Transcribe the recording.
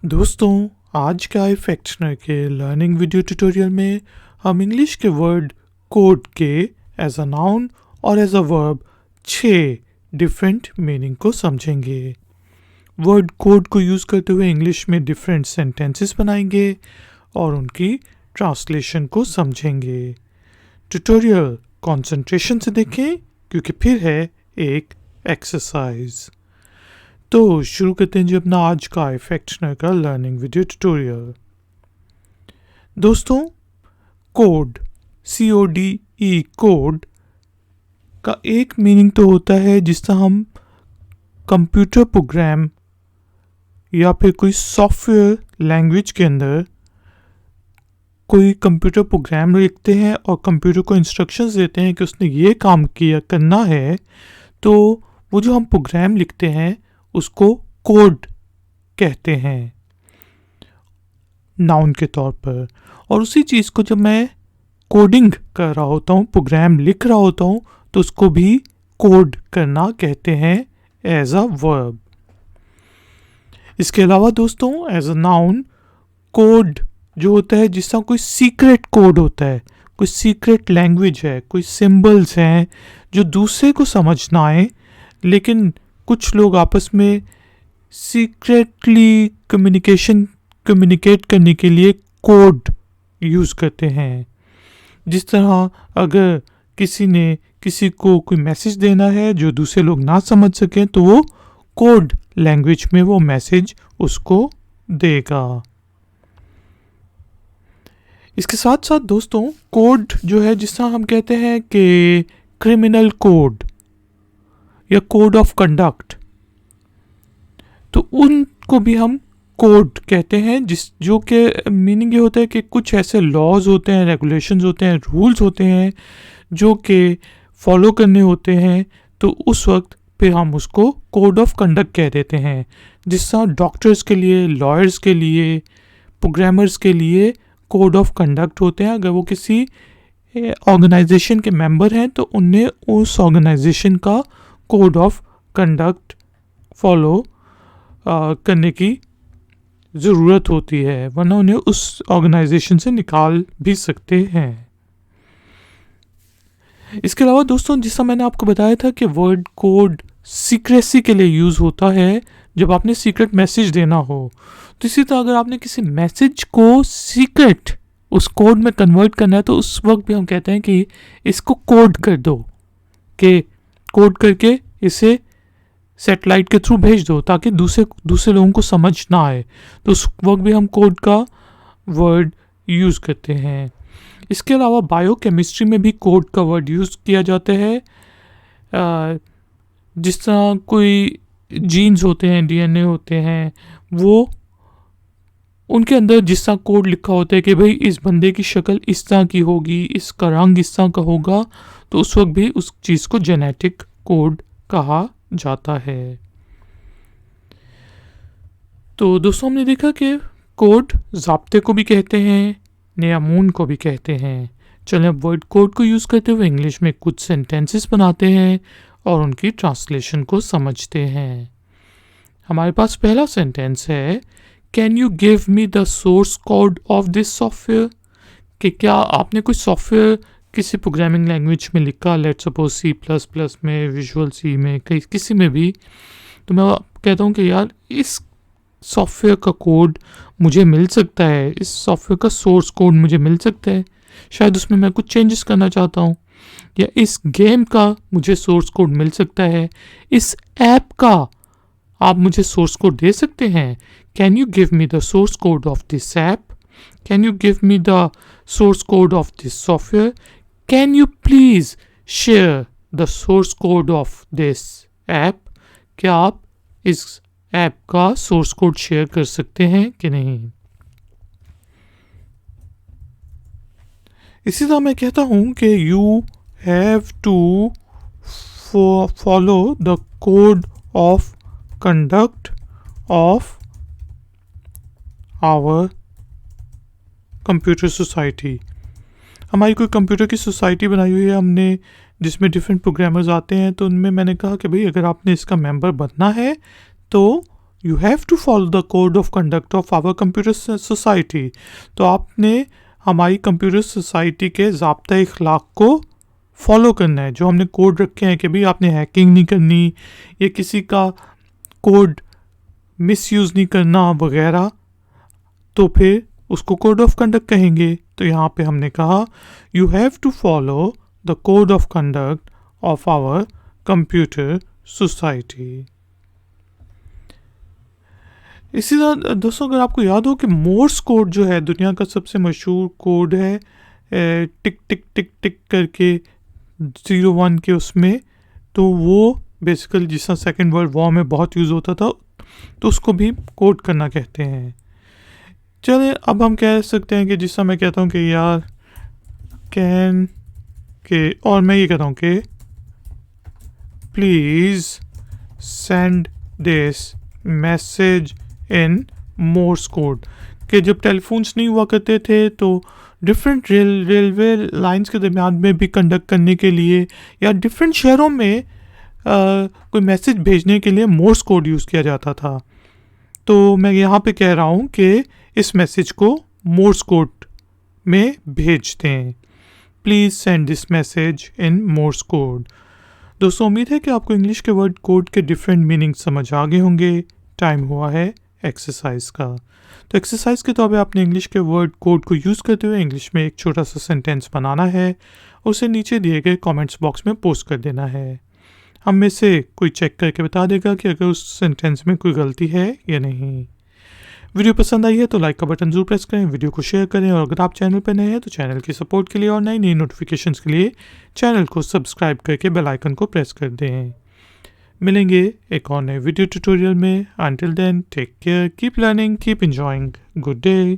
दोस्तों, आज के आई फैक्शनर के लर्निंग वीडियो ट्यूटोरियल में हम इंग्लिश के वर्ड कोड के एज अ नाउन और as a verb 6 different meaning को समझेंगे। वर्ड कोड को यूज़ करते हुए इंग्लिश में डिफरेंट सेंटेंसेस बनाएंगे और उनकी ट्रांसलेशन को समझेंगे। ट्यूटोरियल कंसंट्रेशन से देखें क्योंकि फिर है एक एक्सरसाइज। तो शुरू करते हैं जी अपना आज का इफेक्शनर का लर्निंग वीडियो ट्यूटोरियल। दोस्तों, कोड CODE कोड का एक मीनिंग तो होता है जिस तरह हम कंप्यूटर प्रोग्राम या फिर कोई सॉफ्टवेयर लैंग्वेज के अंदर कोई कंप्यूटर प्रोग्राम लिखते हैं और कंप्यूटर को इंस्ट्रक्शंस देते हैं कि उसने ये काम किया करना है, तो वो जो हम प्रोग्राम लिखते हैं उसको कोड कहते हैं नाउन के तौर पर। और उसी चीज़ को जब मैं कोडिंग कर रहा होता हूँ, प्रोग्राम लिख रहा होता हूँ, तो उसको भी कोड करना कहते हैं एज अ वर्ब। इसके अलावा दोस्तों, एज अ नाउन कोड जो होता है जिसका कोई सीक्रेट कोड होता है, कोई सीक्रेट लैंग्वेज है, कोई सिंबल्स हैं जो दूसरे को समझ ना आए, लेकिन कुछ लोग आपस में सीक्रेटली कम्युनिकेट करने के लिए कोड यूज़ करते हैं। जिस तरह अगर किसी ने किसी को कोई मैसेज देना है जो दूसरे लोग ना समझ सकें, तो वो कोड लैंग्वेज में वो मैसेज उसको देगा। इसके साथ साथ दोस्तों, कोड जो है जिस तरह हम कहते हैं कि क्रिमिनल कोड या कोड ऑफ कंडक्ट, तो उनको भी हम कोड कहते हैं, जो के मीनिंग ये होता है कि कुछ ऐसे लॉज होते हैं, रेगुलेशंस होते हैं, रूल्स होते हैं जो कि फॉलो करने होते हैं, तो उस वक्त फिर हम उसको कोड ऑफ कंडक्ट कह देते हैं। जिस तरह डॉक्टर्स के लिए, लॉयर्स के लिए, प्रोग्रामर्स के लिए कोड ऑफ कंडक्ट होते हैं। अगर वो किसी ऑर्गेनाइजेशन के मेंबर हैं तो उन्हें उस ऑर्गेनाइजेशन का कोड ऑफ कंडक्ट फॉलो करने की ज़रूरत होती है, वरना उन्हें उस ऑर्गेनाइजेशन से निकाल भी सकते हैं। इसके अलावा दोस्तों, जिस मैंने आपको बताया था कि वर्ड कोड सीक्रेसी के लिए यूज़ होता है जब आपने सीक्रेट मैसेज देना हो, तो इसी तरह अगर आपने किसी मैसेज को सीक्रेट उस कोड में कन्वर्ट करना है, तो उस वक्त भी हम कहते हैं कि इसको कोड कर दो, कि कोड करके इसे सैटेलाइट के थ्रू भेज दो ताकि दूसरे लोगों को समझ ना आए, तो उस वक्त भी हम कोड का वर्ड यूज़ करते हैं। इसके अलावा बायोकेमिस्ट्री में भी कोड का वर्ड यूज़ किया जाता है। जिस तरह कोई जीन्स होते हैं, DNA होते हैं, वो उनके अंदर जिस तरह कोड लिखा होता है कि भाई इस बंदे की शक्ल इस तरह की होगी, इसका रंग इस तरह का होगा, तो उस वक्त भी उस चीज़ को जेनेटिक कोड कहा जाता है। तो दोस्तों, हमने देखा कि कोड ज़ाब्ते को भी कहते हैं, नियमों को भी कहते हैं। चलें अब वर्ड कोड को यूज़ करते हुए इंग्लिश में कुछ सेंटेंसेस बनाते हैं और उनकी ट्रांसलेशन को समझते हैं। हमारे पास पहला सेंटेंस है, can you give me the source code of this software. कि क्या आपने कोई सॉफ्टवेयर किसी प्रोग्रामिंग लैंग्वेज में लिखा, लेट्स सपोज C++ में, विजुअल C में, किसी में भी, तो मैं कहता हूँ कि यार इस सॉफ्टवेयर का कोड मुझे मिल सकता है, इस सॉफ्टवेयर का सोर्स कोड मुझे मिल सकता है, शायद उसमें मैं कुछ चेंजेस करना चाहता हूँ, या इस गेम का मुझे सोर्स कोड मिल सकता है, इस ऐप का आप मुझे सोर्स कोड दे सकते हैं। Can you give me the source code of this app, can you give me the source code of this software, can you please share the source code of this app. क्या आप इस app का source code share कर सकते हैं कि नहीं। इसी तरह मैं कहता हूँ कि you have to follow the code of conduct of our computer society. हमारी कोई कंप्यूटर की सोसाइटी बनाई हुई है हमने, जिसमें डिफरेंट प्रोग्रामर्स आते हैं, तो उनमें मैंने कहा कि भाई अगर आपने इसका मेंबर बनना है तो you have to follow the code of conduct of our computer society. तो आपने हमारी कंप्यूटर सोसाइटी के ज़ाब्ता इखलाक को फॉलो करना है। जो हमने कोड रखे हैं कि भाई आपने हैकिंग नहीं करनी या किसी का कोड मिसयूज़ नहीं करना वगैरह, तो फिर उसको कोड ऑफ कंडक्ट कहेंगे। तो यहाँ पे हमने कहा you have to follow the code of conduct of our computer society. इसी तरह दोस्तों, अगर आपको याद हो कि मोर्स कोड जो है दुनिया का सबसे मशहूर कोड है, टिक टिक टिक टिक करके 01 के उसमें, तो वो बेसिकली जिस तरह सेकेंड वर्ल्ड वॉर में बहुत यूज़ होता था, तो उसको भी कोड करना कहते हैं। चलिए अब हम कह सकते हैं कि जिस तरह मैं कहता हूँ कि यार कैन के, और मैं ये कहता हूँ कि please send this message in Morse code. कि जब टेलीफोन्स नहीं हुआ करते थे तो डिफरेंट रेलवे लाइंस के दरमियान में भी कंडक्ट करने के लिए या डिफरेंट शहरों में कोई मैसेज भेजने के लिए मोर्स कोड यूज़ किया जाता था। तो मैं यहाँ पे कह रहा हूँ कि इस मैसेज को मोर्स कोड में भेजते हैं। Please send this message in Morse code. दोस्तों, उम्मीद है कि आपको इंग्लिश के वर्ड कोड के डिफरेंट मीनिंग समझ आ गए होंगे। टाइम हुआ है एक्सरसाइज का। तो एक्सरसाइज के तौर पे आपने इंग्लिश के वर्ड कोड को यूज़ करते हुए इंग्लिश में एक छोटा सा सेंटेंस बनाना है और उसे नीचे दिए गए कमेंट्स बॉक्स में पोस्ट कर देना है। हम में से कोई चेक करके बता देगा कि अगर उस सेंटेंस में कोई गलती है या नहीं। वीडियो पसंद आई है तो लाइक का बटन जरूर प्रेस करें, वीडियो को शेयर करें, और अगर आप चैनल पर नए हैं तो चैनल की सपोर्ट के लिए और नई नई नोटिफिकेशंस के लिए चैनल को सब्सक्राइब करके बेल आइकन को प्रेस कर दें। मिलेंगे एक और नए वीडियो ट्यूटोरियल में। Until then take care, keep learning, keep enjoying, good day.